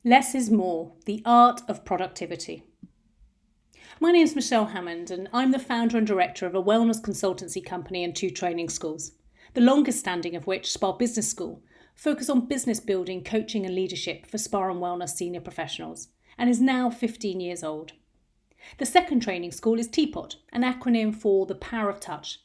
Less is more, the art of productivity. My name is Michelle Hammond and I'm the founder and director of a wellness consultancy company and 2 training schools, the longest standing of which, SPA Business School, focus on business building, coaching and leadership for SPA and wellness senior professionals and is now 15 years old. The second training school is TPOT, an acronym for the power of touch,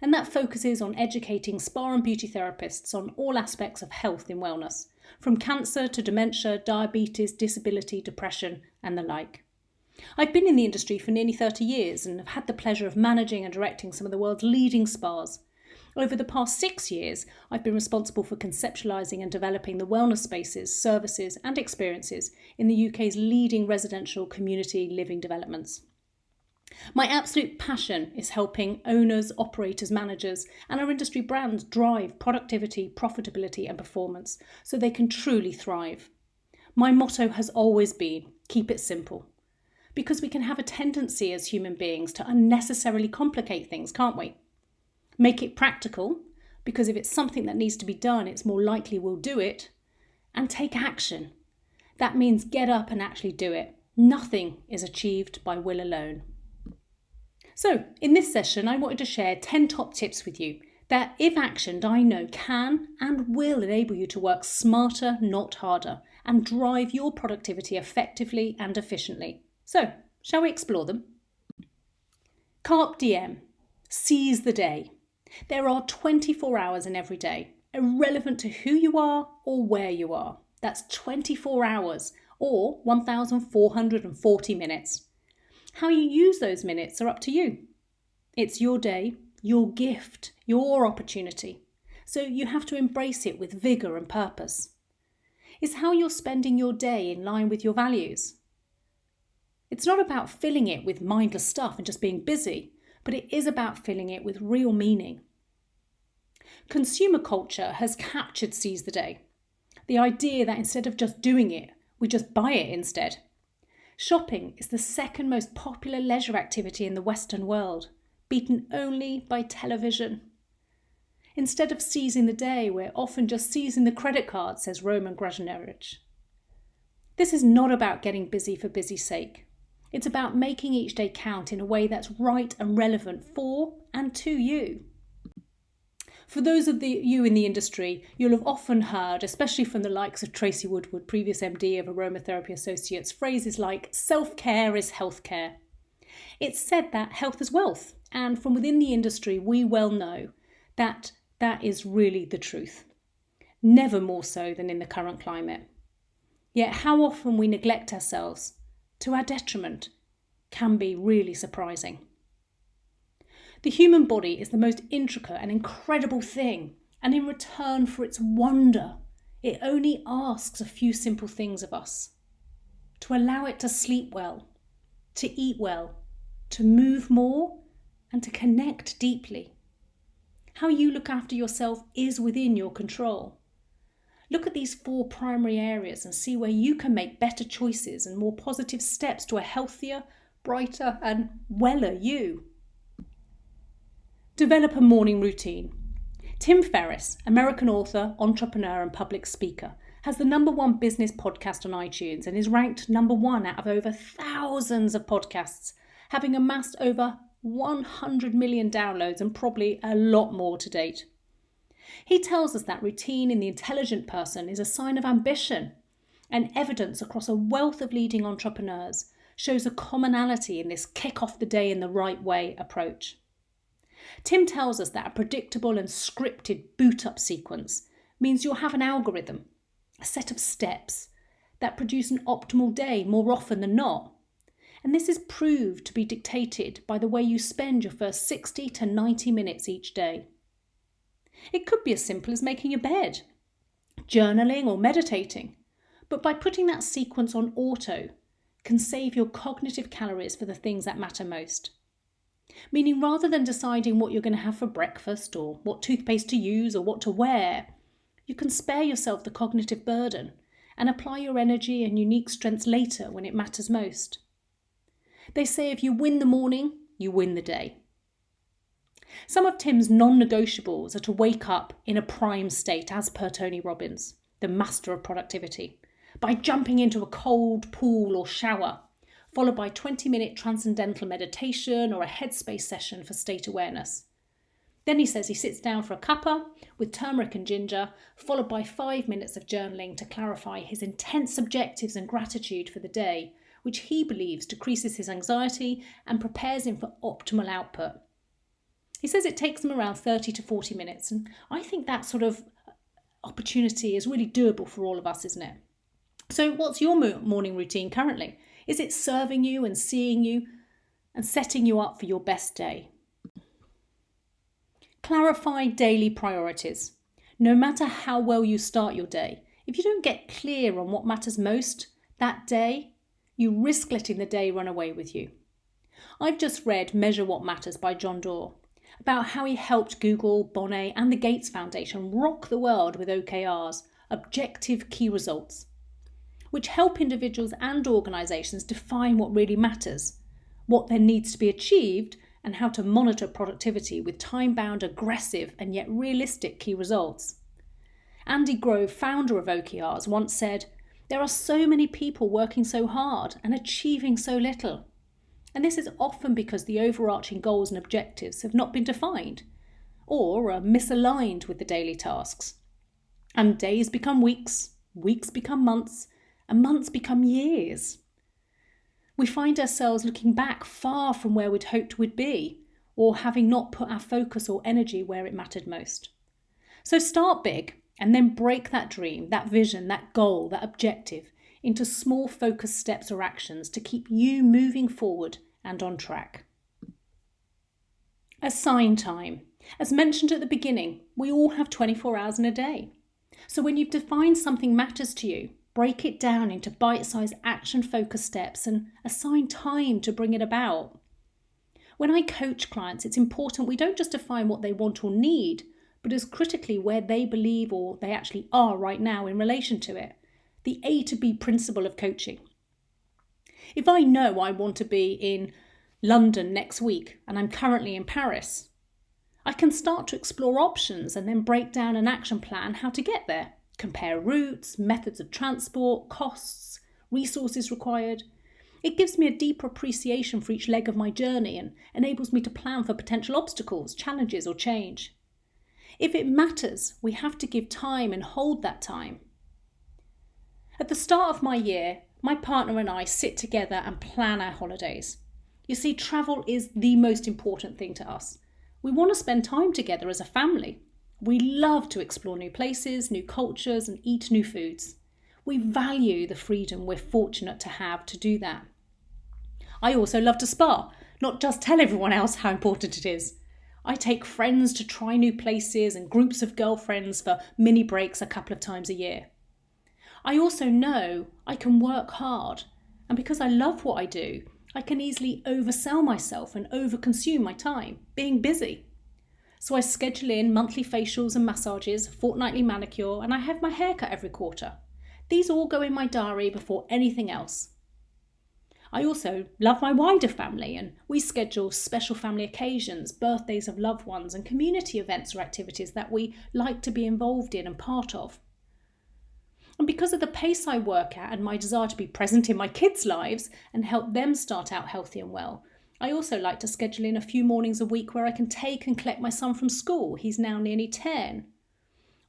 and that focuses on educating SPA and beauty therapists on all aspects of health in wellness, from cancer to dementia, diabetes, disability, depression, and the like. I've been in the industry for nearly 30 years and have had the pleasure of managing and directing some of the world's leading spas. Over the past 6 years, I've been responsible for conceptualising and developing the wellness spaces, services and experiences in the UK's leading residential community living developments. My absolute passion is helping owners, operators, managers and our industry brands drive productivity, profitability and performance so they can truly thrive. My motto has always been, keep it simple. Because we can have a tendency as human beings to unnecessarily complicate things, can't we? Make it practical, because if it's something that needs to be done, it's more likely we'll do it. And take action. That means get up and actually do it. Nothing is achieved by will alone. So, in this session, I wanted to share 10 top tips with you that, if actioned, I know can and will enable you to work smarter, not harder, and drive your productivity effectively and efficiently. So, shall we explore them? Carpe diem. Seize the day. There are 24 hours in every day, irrelevant to who you are or where you are. That's 24 hours or 1,440 minutes. How you use those minutes are up to you. It's your day, your gift, your opportunity. So you have to embrace it with vigour and purpose. Is how you're spending your day in line with your values? It's not about filling it with mindless stuff and just being busy, but it is about filling it with real meaning. Consumer culture has captured seize the day. The idea that instead of just doing it, we just buy it instead. Shopping is the second most popular leisure activity in the Western world, beaten only by television. Instead of seizing the day, we're often just seizing the credit card, says Roman Gražinyevich. This is not about getting busy for busy's sake. It's about making each day count in a way that's right and relevant for and to you. For those of you in the industry, you'll have often heard, especially from the likes of Tracy Woodward, previous MD of Aromatherapy Associates, phrases like self-care is healthcare. It's said that health is wealth, and from within the industry we well know that that is really the truth. Never more so than in the current climate. Yet how often we neglect ourselves, to our detriment, can be really surprising. The human body is the most intricate and incredible thing, and in return for its wonder, it only asks a few simple things of us. To allow it to sleep well, to eat well, to move more, and to connect deeply. How you look after yourself is within your control. Look at these 4 primary areas and see where you can make better choices and more positive steps to a healthier, brighter and weller you. Develop a morning routine. Tim Ferriss, American author, entrepreneur and public speaker, has the #1 business podcast on iTunes and is ranked #1 out of over thousands of podcasts, having amassed over 100 million downloads and probably a lot more to date. He tells us that routine in the intelligent person is a sign of ambition, and evidence across a wealth of leading entrepreneurs shows a commonality in this kick off the day in the right way approach. Tim tells us that a predictable and scripted boot-up sequence means you'll have an algorithm, a set of steps, that produce an optimal day more often than not. And this is proved to be dictated by the way you spend your first 60 to 90 minutes each day. It could be as simple as making your bed, journaling or meditating, but by putting that sequence on auto can save your cognitive calories for the things that matter most. Meaning rather than deciding what you're going to have for breakfast or what toothpaste to use or what to wear, you can spare yourself the cognitive burden and apply your energy and unique strengths later when it matters most. They say if you win the morning, you win the day. Some of Tim's non-negotiables are to wake up in a prime state, as per Tony Robbins, the master of productivity, by jumping into a cold pool or shower, followed by 20-minute transcendental meditation or a headspace session for state awareness. Then he says he sits down for a cuppa with turmeric and ginger, followed by 5 minutes of journaling to clarify his intense objectives and gratitude for the day, which he believes decreases his anxiety and prepares him for optimal output. He says it takes him around 30 to 40 minutes, and I think that sort of opportunity is really doable for all of us, isn't it? So what's your morning routine currently? Is it serving you and seeing you and setting you up for your best day? Clarify daily priorities. No matter how well you start your day, if you don't get clear on what matters most that day, you risk letting the day run away with you. I've just read Measure What Matters by John Doerr, about how he helped Google, Bonnet and the Gates Foundation rock the world with OKRs, objective key results, which help individuals and organisations define what really matters, what then needs to be achieved, and how to monitor productivity with time-bound, aggressive and yet realistic key results. Andy Grove, founder of OKRs, once said, "There are so many people working so hard and achieving so little." And this is often because the overarching goals and objectives have not been defined or are misaligned with the daily tasks. And days become weeks, weeks become months, and months become years. We find ourselves looking back far from where we'd hoped we'd be, or having not put our focus or energy where it mattered most. So start big and then break that dream, that vision, that goal, that objective into small focused steps or actions to keep you moving forward and on track. Assign time. As mentioned at the beginning, we all have 24 hours in a day. So when you've defined something matters to you, break it down into bite-sized action-focused steps and assign time to bring it about. When I coach clients, it's important we don't just define what they want or need, but as critically where they believe or they actually are right now in relation to it. The A to B principle of coaching. If I know I want to be in London next week and I'm currently in Paris, I can start to explore options and then break down an action plan how to get there. Compare routes, methods of transport, costs, resources required. It gives me a deeper appreciation for each leg of my journey and enables me to plan for potential obstacles, challenges or change. If it matters, we have to give time and hold that time. At the start of my year, my partner and I sit together and plan our holidays. You see, travel is the most important thing to us. We want to spend time together as a family. We love to explore new places, new cultures, and eat new foods. We value the freedom we're fortunate to have to do that. I also love to spa, not just tell everyone else how important it is. I take friends to try new places and groups of girlfriends for mini breaks a couple of times a year. I also know I can work hard, and because I love what I do, I can easily oversell myself and overconsume my time, being busy. So I schedule in monthly facials and massages, fortnightly manicure, and I have my hair cut every quarter. These all go in my diary before anything else. I also love my wider family, and we schedule special family occasions, birthdays of loved ones, and community events or activities that we like to be involved in and part of. And because of the pace I work at and my desire to be present in my kids' lives and help them start out healthy and well, I also like to schedule in a few mornings a week where I can take and collect my son from school. He's now nearly 10.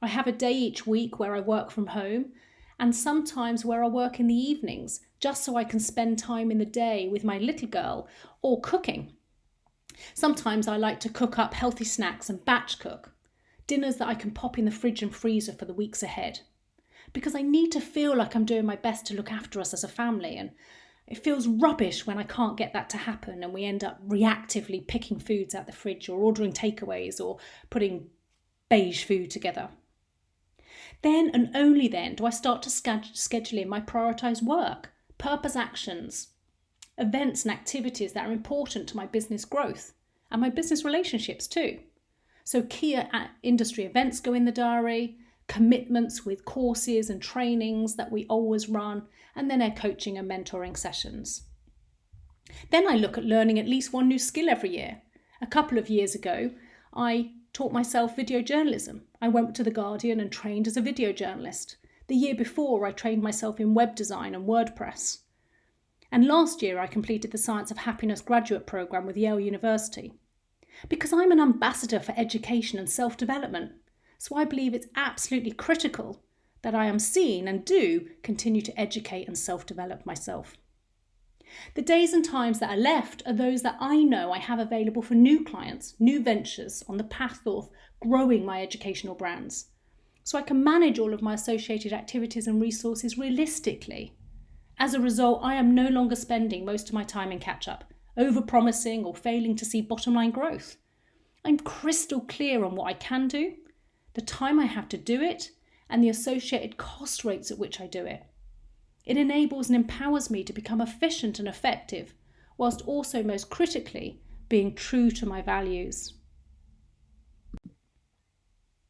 I have a day each week where I work from home, and sometimes where I work in the evenings, just so I can spend time in the day with my little girl or cooking. Sometimes I like to cook up healthy snacks and batch cook, dinners that I can pop in the fridge and freezer for the weeks ahead. Because I need to feel like I'm doing my best to look after us as a family, and it feels rubbish when I can't get that to happen and we end up reactively picking foods out the fridge or ordering takeaways or putting beige food together. Then and only then do I start to schedule in my prioritised work, purpose actions, events and activities that are important to my business growth and my business relationships too. So key industry events go in the diary, commitments with courses and trainings that we always run, and then our coaching and mentoring sessions. Then I look at learning at least one new skill every year. A couple of years ago, I taught myself video journalism. I went to The Guardian and trained as a video journalist. The year before, I trained myself in web design and WordPress. And last year, I completed the Science of Happiness graduate programme with Yale University. Because I'm an ambassador for education and self-development, so I believe it's absolutely critical that I am seen and do continue to educate and self-develop myself. The days and times that are left are those that I know I have available for new clients, new ventures on the path of growing my educational brands, so I can manage all of my associated activities and resources realistically. As a result, I am no longer spending most of my time in catch-up, over-promising or failing to see bottom-line growth. I'm crystal clear on what I can do, the time I have to do it, and the associated cost rates at which I do it. It enables and empowers me to become efficient and effective, whilst also most critically being true to my values.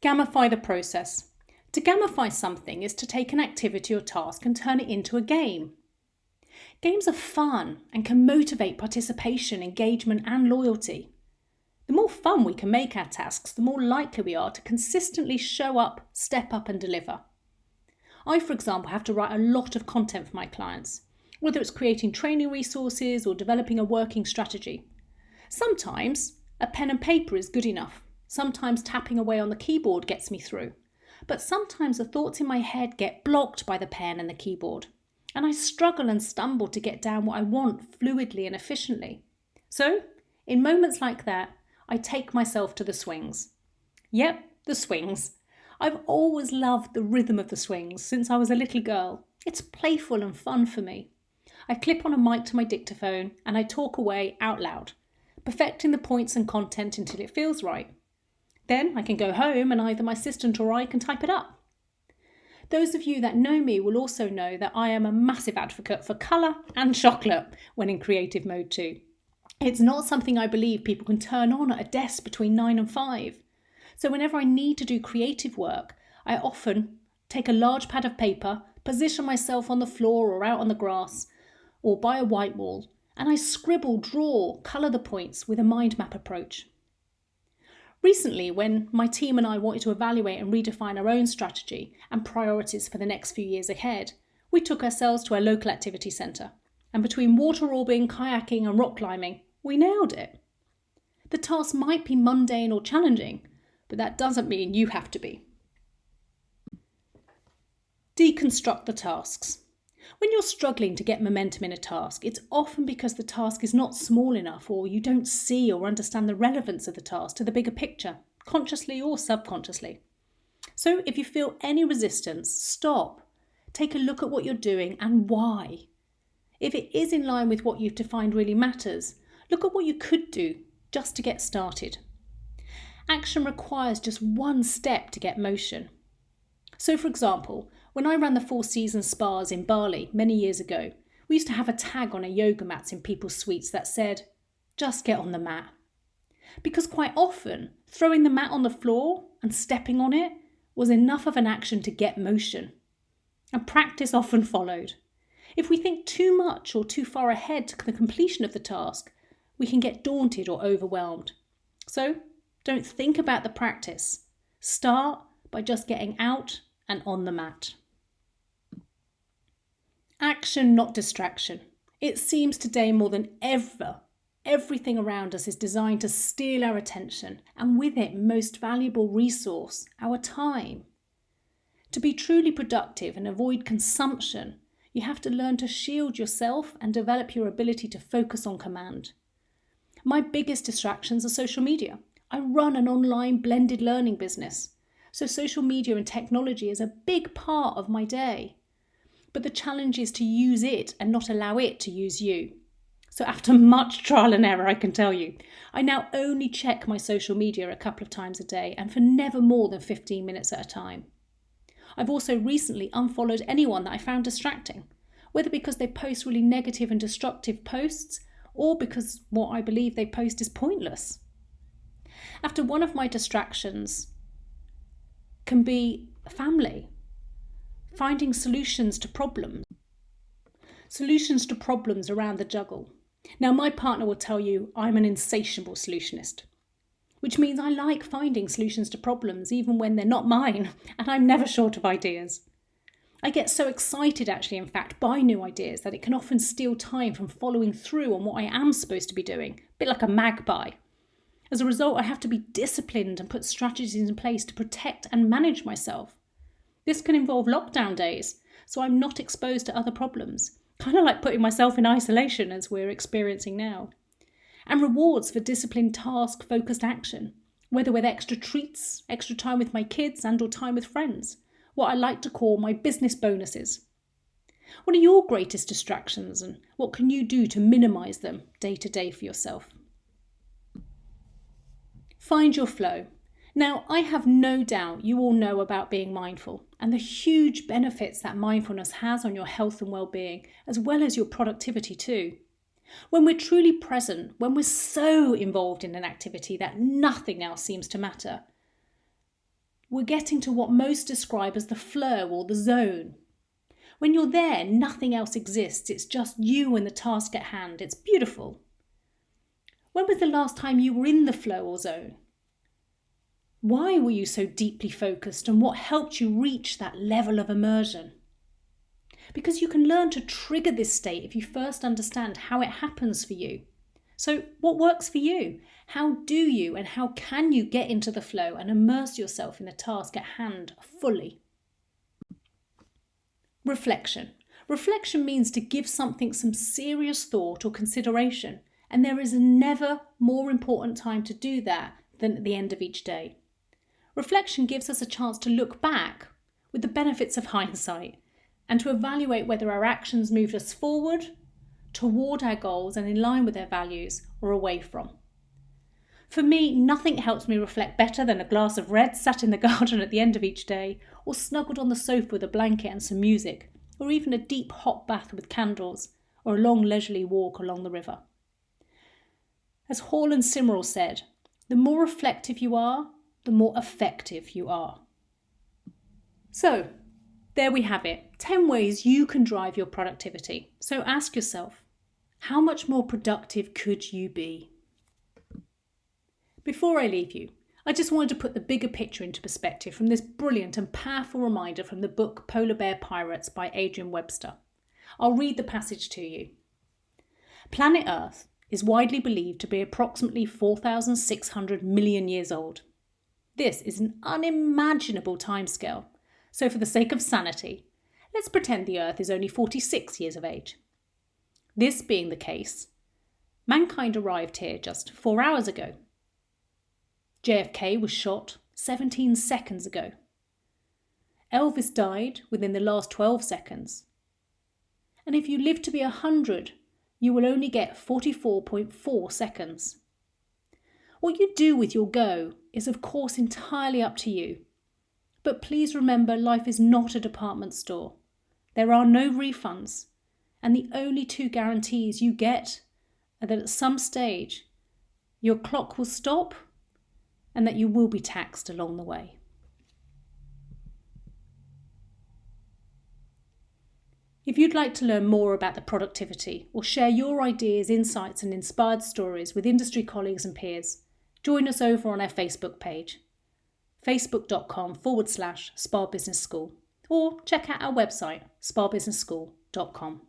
Gamify the process. To gamify something is to take an activity or task and turn it into a game. Games are fun and can motivate participation, engagement, and loyalty. The more fun we can make our tasks, the more likely we are to consistently show up, step up, and deliver. I, for example, have to write a lot of content for my clients, whether it's creating training resources or developing a working strategy. Sometimes a pen and paper is good enough. Sometimes tapping away on the keyboard gets me through. But sometimes the thoughts in my head get blocked by the pen and the keyboard, and I struggle and stumble to get down what I want fluidly and efficiently. So, in moments like that, I take myself to the swings. Yep, the swings. I've always loved the rhythm of the swings since I was a little girl. It's playful and fun for me. I clip on a mic to my dictaphone and I talk away out loud, perfecting the points and content until it feels right. Then I can go home and either my assistant or I can type it up. Those of you that know me will also know that I am a massive advocate for colour and chocolate when in creative mode too. It's not something I believe people can turn on at a desk between 9 and 5. So whenever I need to do creative work, I often take a large pad of paper, position myself on the floor or out on the grass or by a white wall, and I scribble, draw, colour the points with a mind map approach. Recently, when my team and I wanted to evaluate and redefine our own strategy and priorities for the next few years ahead, we took ourselves to our local activity centre, and between water orbing, kayaking and rock climbing, we nailed it. The task might be mundane or challenging, but that doesn't mean you have to be. Deconstruct the tasks. When you're struggling to get momentum in a task, it's often because the task is not small enough or you don't see or understand the relevance of the task to the bigger picture, consciously or subconsciously. So if you feel any resistance, stop. Take a look at what you're doing and why. If it is in line with what you've defined really matters, look at what you could do just to get started. Action requires just one step to get motion. So for example, when I ran the 4 Seasons spas in Bali many years ago, we used to have a tag on our yoga mats in people's suites that said, "Just get on the mat." Because quite often, throwing the mat on the floor and stepping on it was enough of an action to get motion. And practice often followed. If we think too much or too far ahead to the completion of the task, we can get daunted or overwhelmed. So, don't think about the practice. Start by just getting out and on the mat. Action, not distraction. It seems today more than ever, everything around us is designed to steal our attention, and with it, most valuable resource, our time. To be truly productive and avoid consumption, you have to learn to shield yourself and develop your ability to focus on command. My biggest distractions are social media. I run an online blended learning business, so social media and technology is a big part of my day. But the challenge is to use it and not allow it to use you. So after much trial and error, I can tell you, I now only check my social media a couple of times a day and for never more than 15 minutes at a time. I've also recently unfollowed anyone that I found distracting, whether because they post really negative and destructive posts or because what I believe they post is pointless. After one of my distractions can be family, finding solutions to problems around the juggle. Now, my partner will tell you I'm an insatiable solutionist, which means I like finding solutions to problems even when they're not mine, and I'm never short of ideas. I get so excited actually, in fact, by new ideas that it can often steal time from following through on what I am supposed to be doing, a bit like a magpie. As a result, I have to be disciplined and put strategies in place to protect and manage myself. This can involve lockdown days, so I'm not exposed to other problems, kind of like putting myself in isolation as we're experiencing now. And rewards for disciplined task-focused action, whether with extra treats, extra time with my kids and/or time with friends, what I like to call my business bonuses. What are your greatest distractions and what can you do to minimise them day to day for yourself? Find your flow. Now, I have no doubt you all know about being mindful and the huge benefits that mindfulness has on your health and well-being, as well as your productivity too. When we're truly present, when we're so involved in an activity that nothing else seems to matter, we're getting to what most describe as the flow or the zone. When you're there, nothing else exists. It's just you and the task at hand. It's beautiful. When was the last time you were in the flow or zone? Why were you so deeply focused and what helped you reach that level of immersion? Because you can learn to trigger this state if you first understand how it happens for you. So what works for you? How do you and how can you get into the flow and immerse yourself in the task at hand fully? Reflection. Reflection means to give something some serious thought or consideration, and there is never more important time to do that than at the end of each day. Reflection gives us a chance to look back with the benefits of hindsight and to evaluate whether our actions moved us forward, toward our goals and in line with our values, or away from. For me, nothing helps me reflect better than a glass of red sat in the garden at the end of each day, or snuggled on the sofa with a blanket and some music, or even a deep hot bath with candles, or a long leisurely walk along the river. As Hall and Simrel said, the more reflective you are, the more effective you are. So, there we have it, 10 ways you can drive your productivity. So ask yourself, how much more productive could you be? Before I leave you, I just wanted to put the bigger picture into perspective from this brilliant and powerful reminder from the book Polar Bear Pirates by Adrian Webster. I'll read the passage to you. Planet Earth is widely believed to be approximately 4,600 million years old. This is an unimaginable timescale, so for the sake of sanity, let's pretend the Earth is only 46 years of age. This being the case, mankind arrived here just 4 hours ago. JFK was shot 17 seconds ago. Elvis died within the last 12 seconds. And if you live to be 100, you will only get 44.4 seconds. What you do with your go is of course entirely up to you. But please remember, life is not a department store. There are no refunds, and the only 2 guarantees you get are that at some stage your clock will stop and that you will be taxed along the way. If you'd like to learn more about the productivity or share your ideas, insights and inspired stories with industry colleagues and peers, join us over on our Facebook page, facebook.com/Spa Business School, or check out our website, spabusinessschool.com.